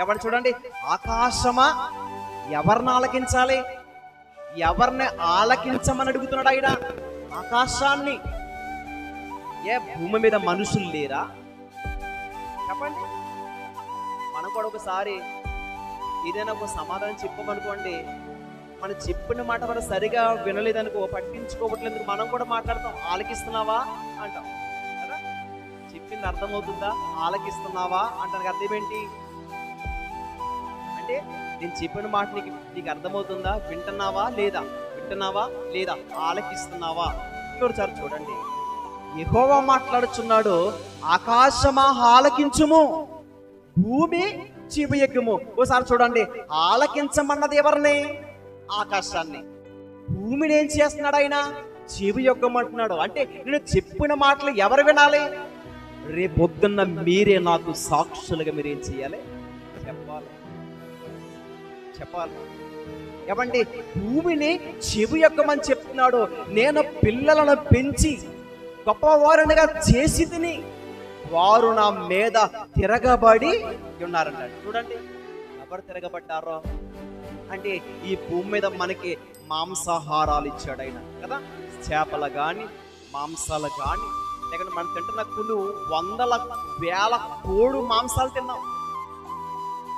ఎవరు చూడండి, ఆకాశమా ఎవరిని ఆలకించాలి, ఎవరిని ఆలకించమని అడుగుతున్నాడు ఆయన. ఆకాశాన్ని. ఏ భూమి మీద మనుషులు లేరా చెప్పండి. మనం కూడా ఒకసారి ఏదైనా ఒక సమాధానం చెప్పమనుకోండి, మనం చెప్పిన మాట మనం సరిగా వినలేదనుకో, పట్టించుకోవట్లేదు, మనం కూడా మాట్లాడతాం, ఆలకిస్తున్నావా అంటాం కదా. చెప్పింది అర్థమవుతుందా, ఆలకిస్తున్నావా అంటానికి అర్థం ఏంటి అంటే, నేను చెప్పిన మాట నీకు అర్థమవుతుందా, వింటున్నావా లేదా, ఆలకిస్తున్నావా. ఇంకోసారి చూడండి, యెహోవా మాట్లాడుచున్నాడు, ఆకాశమా ఆలకించుము, భూమి చెవియెక్కుము. ఓసారి చూడండి, ఆలకించమన్నది ఎవరిని, ఆకాశాన్ని. భూమిని ఏం చేస్తున్నాడు ఆయన, చెవియొక్కమంటున్నాడు. అంటే నేను చెప్పిన మాటలు ఎవరు వినాలి, రేపొద్దున్న మీరే నాకు సాక్షులుగా మీరేం చేయాలి, చెప్పాలి. ఏమండి, భూమిని చెవియొక్కమని చెప్తున్నాడు. నేను పిల్లలను పెంచి గొప్పవారునిగా చేసి తిని వారు నా మీద తిరగబడి ఉన్నారన్నాడు. చూడండి, ఎవరు తిరగబడ్డారో అంటే, ఈ భూమి మీద మనకి మాంసాహారాలు ఇచ్చాడు ఆయన కదా. చేపలు కానీ, మాంసాలు కానీ, లేకపోతే మనం తింటున్న వందల వేల కోడు మాంసాలు తిన్నాం.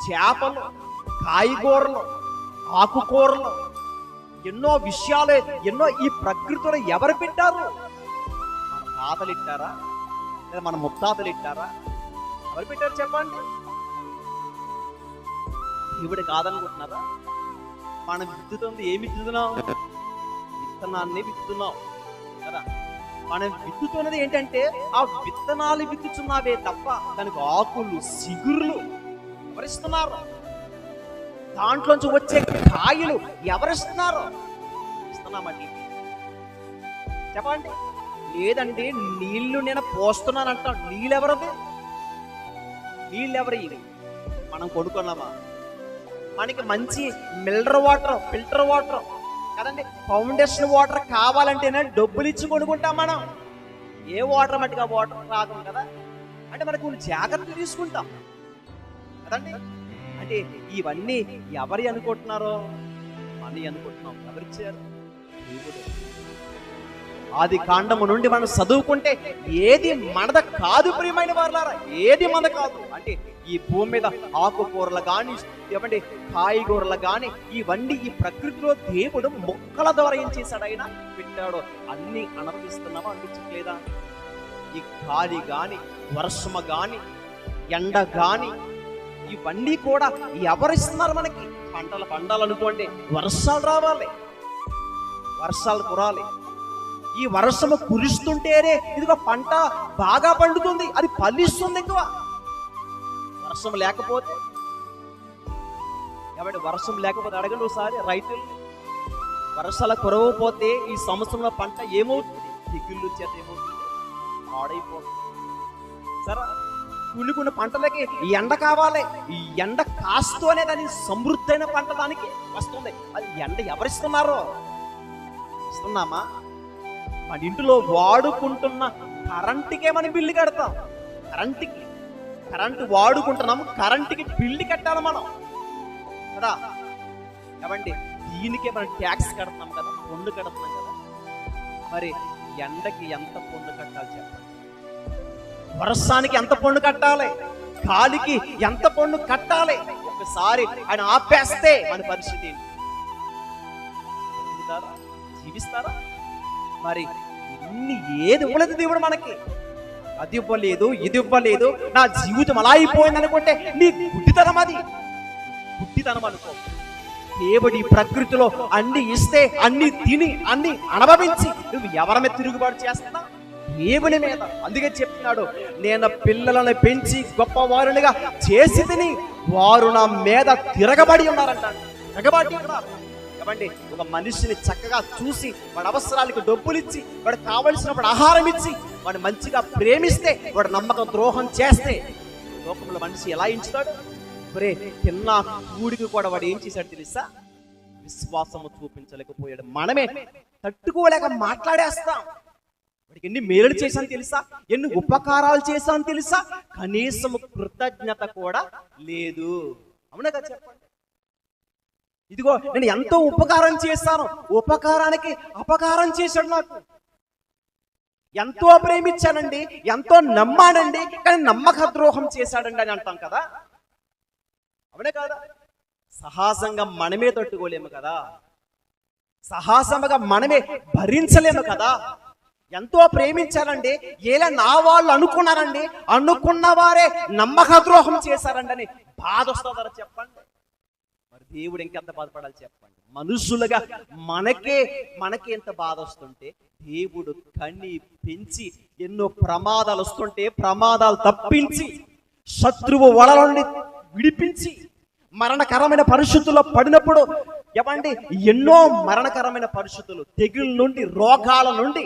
చేపలు, కాయగూరలు, ఆకుకూరలు, ఎన్నో విషయాలు, ఎన్నో ఈ ప్రకృతిలో ఎవరు పెట్టారు, మన తాతలు ఇట్టారా, లేదా మన ముత్తాతలు ఇట్టారా, ఎవరు పెట్టారు చెప్పండి. దేవుడు కాదనుకుంటున్నారా? మనం విత్తుతుంది ఏమి విత్తుతున్నాం, విత్తనాన్ని విత్తుతున్నాం కదా. మనం విత్తుతున్నది ఏంటంటే, ఆ విత్తనాలు విత్తుచున్నావే తప్ప దానికి ఆకులు, సిగురులు ఎవరిస్తున్నారు, దాంట్లోంచి వచ్చే కాయలు ఎవరిస్తున్నారు, ఇస్తున్నామండి చెప్పండి. లేదండి, నీళ్లు నేను పోస్తున్నానంట, నీళ్ళెవరది, నీళ్ళెవరి, మనం కొనుక్కున్నామా? మనకి మంచి మినరల్ వాటర్, ఫిల్టర్ వాటర్ కదండి, ఫౌండేషన్ వాటర్ కావాలంటేనే డబ్బులు ఇచ్చి కొనుక్కుంటాం మనం. ఏ వాటర్ మట్టుగా వాటర్ రాదు కదా. అంటే మనకు కొన్ని జాగ్రత్తలు తీసుకుంటాం కదండి. అంటే ఇవన్నీ ఎవరి అనుకుంటున్నారో, మనీ అనుకుంటున్నాం. ఎవరిచ్చారు? దేవుడు. ఆది కాండము నుండి మనం చదువుకుంటే ఏది మనద కాదు ప్రియమైన వారులారా, ఏది మనద కాదు. అంటే ఈ భూమి మీద ఆకుకూరలు కానీ, ఏమంటే కాయగూరలు కానీ, ఇవన్నీ ఈ ప్రకృతిలో దేవుడు మొక్కల ద్వారా ఏం చేశాడు, ఆయన పెట్టాడు. అన్ని అనుభవిస్తున్నామా, అనిపించట్లేదా? ఈ గాలి కానీ, వర్షము కానీ, ఎండ కానీ, ఇవన్నీ కూడా ఎవరిస్తున్నారు మనకి? పంటలు పండాలనుకోండి, వర్షాలు రావాలి, వర్షాలు కురాలి. ఈ వర్షము కురుస్తుంటేనే ఇదిగో పంట బాగా పండుతుంది, అది ఫలిస్తుంది ఎక్కువ. వర్షం లేకపోతే, కాబట్టి వర్షం లేకపోతే అడగండి ఒకసారి రైతులు. వర్షాలు కురవపోతే ఈ సంవత్సరంలో పంట ఏమవుతుంది? దిగుళ్ళు చేత ఏమవుతుంది? పాడైపోతుంది. సరే, కూలికున్న పంటలకి ఎండ కావాలి. ఈ ఎండ కాస్తూనే దాని సమృద్ధైన పంట దానికి వస్తుంది. అది ఎండ ఎవరిస్తున్నారో? ఇస్తున్నామా? మన ఇంటిలో వాడుకుంటున్న కరెంటుకే మనం బిల్లు కడతాం. కరెంటు వాడుకుంటున్నాము, కరెంటుకి బిల్లు కట్టాలి మనం కదా. ఏమండి, దీనికే మనం ట్యాక్స్ కడుతున్నాం కదా, పన్ను కడుతున్నాం కదా. మరి ఎండకి ఎంత పన్ను కట్టాలి చెప్పండి? వర్షానికి ఎంత పన్ను కట్టాలి? గాలికి ఎంత పన్ను కట్టాలి? ఒకసారి ఆయన ఆపేస్తే మన పరిస్థితి ఏంటి? జీవిస్తారా? మరి ఇన్ని ఏది ఇవ్వలేదు దేవుడు మనకి. అది ఇవ్వలేదు, ఇది ఇవ్వలేదు, నా జీవితం అలా అయిపోయింది అనుకుంటే నీ గుడ్డితనం, అది గుడ్డితనం అనుకో. దేవుడి ప్రకృతిలో అన్ని ఇస్తే, అన్ని తిని, అన్ని అనుభవించి నువ్వు ఎవరి మీద తిరుగుబాటు చేస్తున్నా? దేవుని మీద. అందుకే చెప్తున్నాడు, నేను పిల్లలను పెంచి గొప్పవారునిగా చేసి తిని వారు నా మీద తిరగబడి ఉన్నారంటాడు. తిరగబడి ఉన్నారు. కాబట్టి ఒక మనిషిని చక్కగా చూసి, వాడి అవసరాలకు డబ్బులు ఇచ్చి, వాడు కావలసినప్పుడు ఆహారం ఇచ్చి, వాడు మంచిగా ప్రేమిస్తే, వాడు నమ్మకం ద్రోహం చేస్తే లోకంలో మనిషి ఎలా ఎంచుతాడు? ఒరే, తిన్న కూడికి కూడా వాడు ఏం చేశాడు తెలుసా? విశ్వాసము చూపించలేకపోయాడు. మనమే తట్టుకోలేక మాట్లాడేస్తాం. వాడికి ఎన్ని మేలు చేశాను తెలుసా, ఎన్ని ఉపకారాలు చేశాను తెలుసా, కనీసం కృతజ్ఞత కూడా లేదు. అవునా కదా చెప్పండి. ఇదిగో నేను ఎంతో ఉపకారం చేశాను, ఉపకారానికి అపకారం చేశాడు నాకు. ఎంతో ప్రేమించానండి, ఎంతో నమ్మానండి, కానీ నమ్మక ద్రోహం చేశాడండి అని అంటాం కదా. అవునే కాదా? సహజంగా మనమే తట్టుకోలేము కదా, సహజంగా మనమే భరించలేము కదా. ఎంతో ప్రేమించారండి, ఏలా నా వాళ్ళు అనుకున్నారండి, అనుకున్న వారే నమ్మక ద్రోహం చేశారండి అని బాధ వస్తుందా చెప్పండి. మరి దేవుడు ఇంకెంత బాధపడాలి చెప్పండి. మనుషులుగా మనకే ఎంత బాధ వస్తుంటే, దేవుడు కన్ని పెంచి ఎన్నో ప్రమాదాలు వస్తుంటే ప్రమాదాలు తప్పించి, శత్రువు వల నుండి విడిపించి, మరణకరమైన పరిస్థితుల్లో పడినప్పుడు ఏమండి ఎన్నో మరణకరమైన పరిస్థితులు, తెగుళ్ళ నుండి, రోగాల నుండి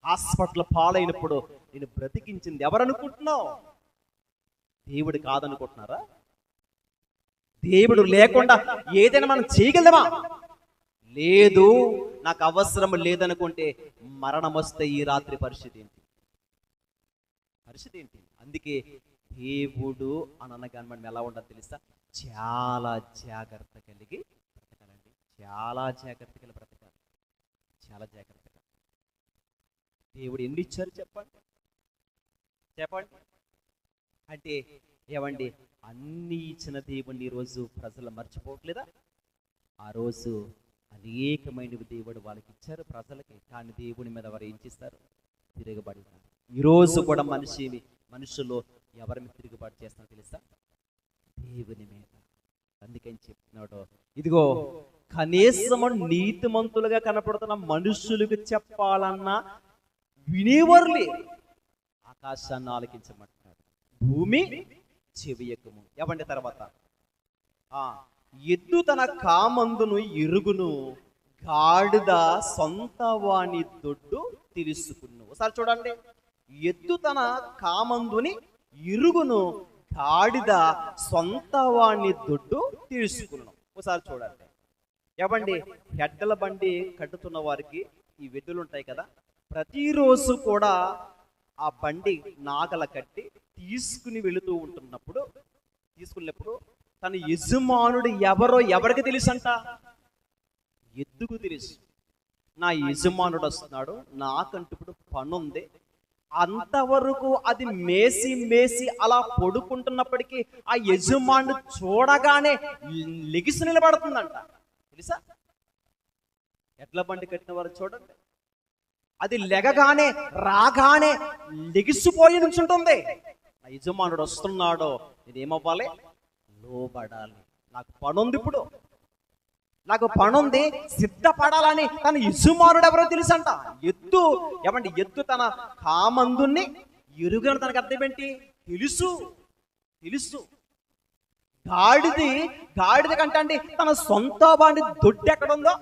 హాస్పిటల్ పాలైనప్పుడు నేను బ్రతికించింది ఎవరనుకుంటున్నావు? దేవుడు కాదనుకుంటున్నారా? దేవుడు లేకుండా ఏదైనా మనం చేయగలమా? లేదు. నాకు అవసరం లేదనుకుంటే మరణం వస్తే ఈ రాత్రి పరిస్థితి ఏంటి? అందుకే దేవుడు అనగానే మనం ఎలా ఉండాలి తెలుసా? చాలా జాగ్రత్త కలిగి బ్రతకాలండి. చాలా జాగ్రత్త కలిగి బ్రతకాలి. చాలా జాగ్రత్తగా. దేవుడు ఎన్ని ఇచ్చారు చెప్పండి అంటే ఏమండి, అన్ని ఇచ్చిన దేవుడిని ఈరోజు ప్రజలు మర్చిపోవట్లేదా? ఆ రోజు అనేకమైనవి దేవుడు వాళ్ళకి ఇచ్చారు ప్రజలకి, కానీ దేవుని మీద వారు ఏం చేస్తారు? తిరుగుబాటు. ఈరోజు కూడా మనుషులు ఎవరి మీద తిరుగుబాటు చేస్తారో తెలుసా? దేవుని మీద. అందుకని చెప్తున్నాడు, ఇదిగో కనీసం నీతిమంతులుగా కనపడుతున్న మనుషులకు చెప్పాలన్నా వినేవారు లేరు. ఆకాశాన్ని ఆలకించమంటున్నాడు, భూమి చెవియకము. ఏమంటే తర్వాత ఎద్దు తన కామందును ఎరుగును, గాడిద సొంత వాని దొడ్డు తెలుసుకును. ఒకసారి చూడండి, ఎద్దు తన కామందుని ఎరుగును, గాడిద సొంత వాని దొడ్డు తెలుసుకును. ఒకసారి చూడండి. ఏమండి, ఎడ్డల బండి కట్టుతున్న వారికి ఈ వెద్దులు ఉంటాయి కదా, ప్రతిరోజు కూడా ఆ బండి నాగల కట్టి తీసుకున్నప్పుడు తన యజమానుడు ఎవరికి తెలుసంట? ఎద్దుకు తెలుసు. నా యజమానుడు వస్తున్నాడు, నాకంటూ ఇప్పుడు పని ఉంది. అంతవరకు అది మేసి అలా పడుకుంటున్నప్పటికీ ఆ యజమానుడు చూడగానే లెగిసి నిలబడుతుందంట. తెలుసా? ఎడ్ల బండి కట్టిన వారు చూడండి, అది రాగానే లెగిసిపోయి నుంచుంటుంది. నా యజమానుడు వస్తున్నాడో నేనేమవ్వాలి? లోబడాలి. నాకు పనుంది, ఇప్పుడు నాకు పనుంది, సిద్ధపడాలని తన యజమానుడు ఎవరో తెలుసంట. ఎద్దు తన కామందుని ఎరుగని తనకు అర్థం ఏంటి? తెలుసు. గాడిద కంటే అండి తన సొంత వాడి దొడ్డు ఎక్కడుందో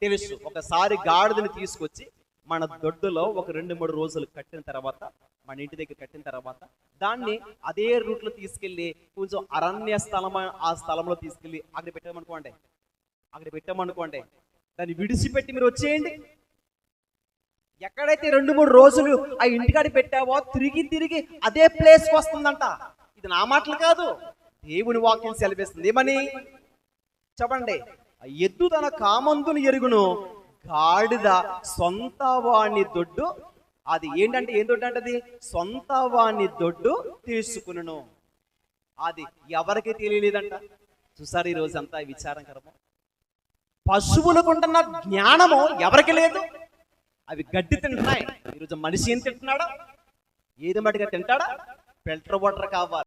తెలుసు. ఒకసారి గాడిదని తీసుకొచ్చి మన దొడ్డులో ఒక 2-3 రోజులు కట్టిన తర్వాత, మన ఇంటి దగ్గర కట్టిన తర్వాత దాన్ని అదే రూట్లో తీసుకెళ్ళి కొంచెం అరణ్య స్థలం, ఆ స్థలంలో తీసుకెళ్ళి అక్కడ పెట్టామనుకోండి, దాన్ని విడిచిపెట్టి మీరు వచ్చేయండి. ఎక్కడైతే 2-3 రోజులు ఆ ఇంటికాడ పెట్టావో తిరిగి అదే ప్లేస్కి వస్తుందంట. ఇది నా మాటలు కాదు, దేవుని వాక్యం సెలవిస్తుంది. ఏమని చెప్పండి? ఎద్దు తన కామందును ఎరుగును, గాడిద సొంత వాణి దొడ్డు, అది ఏంటంటే ఏం దొడ్డు అంటే అది సొంత వాణి దొడ్డు తీసుకును. అది ఎవరికి తెలియలేదంట. చూసారు ఈరోజు అంతా విచారంకరము. పశువులకు ఉంటున్న జ్ఞానము ఎవరికి లేదు. అవి గడ్డి తింటున్నాయి. ఈరోజు మనిషి ఏం తింటున్నాడా? ఏది మటుగా తింటాడా? ఫిల్టర్ వాటర్ కావాలి.